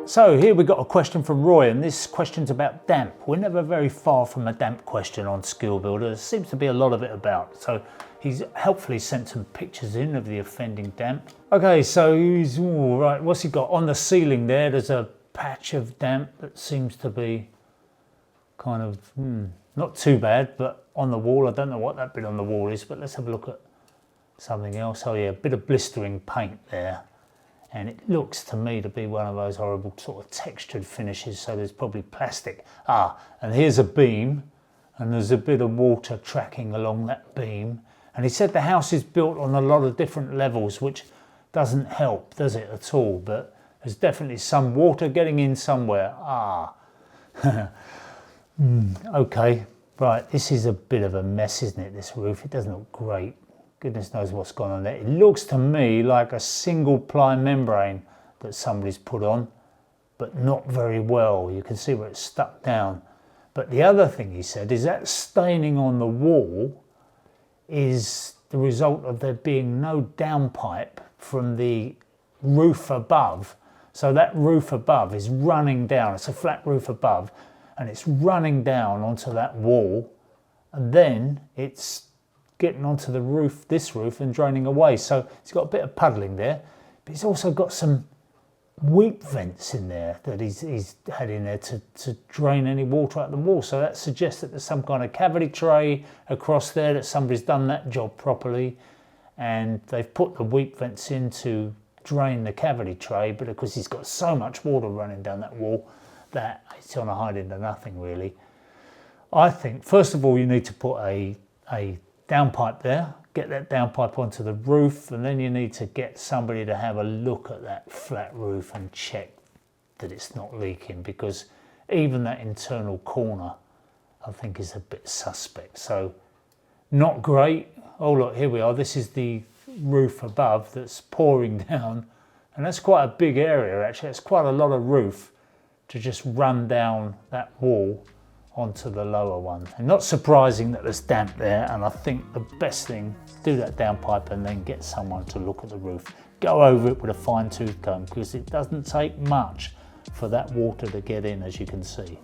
So here we've got a question from Roy, and this question's about damp. We're never very far from a damp question on Skill Builder. There seems to be a lot of it about. So he's helpfully sent some pictures in of the offending damp. Okay, so he's, all right, what's he got? On the ceiling there's a patch of damp that seems to be kind of, not too bad, but on the wall, I don't know what that bit on the wall is, but let's have a look at something else. Oh yeah, a bit of blistering paint there. And it looks to me to be one of those horrible sort of textured finishes, so there's probably plastic. Ah, and here's a beam, and there's a bit of water tracking along that beam. And he said the house is built on a lot of different levels, which doesn't help, does it, at all? But there's definitely some water getting in somewhere. Ah, okay, right, this is a bit of a mess, isn't it, this roof? It doesn't look great. Goodness knows what's gone on there. It looks to me like a single-ply membrane that somebody's put on, but not very well. You can see where it's stuck down. But the other thing he said is that staining on the wall is the result of there being no downpipe from the roof above. So that roof above is running down. It's a flat roof above, and it's running down onto that wall, and then it's getting onto the roof, this roof, and draining away. So it's got a bit of puddling there, but he's also got some weep vents in there that he's had in there to drain any water out of the wall. So that suggests that there's some kind of cavity tray across there, that somebody's done that job properly, and they've put the weep vents in to drain the cavity tray, but of course he's got so much water running down that wall that it's going to hide into nothing really. I think, first of all, you need to put a downpipe there, get that downpipe onto the roof, and then you need to get somebody to have a look at that flat roof and check that it's not leaking, because even that internal corner I think is a bit suspect. So not great. Oh look, here we are, this is the roof above that's pouring down, and that's quite a big area actually. It's quite a lot of roof to just run down that wall onto the lower one. And not surprising that there's damp there, and I think the best thing, do that downpipe and then get someone to look at the roof. Go over it with a fine-tooth comb, because it doesn't take much for that water to get in, as you can see.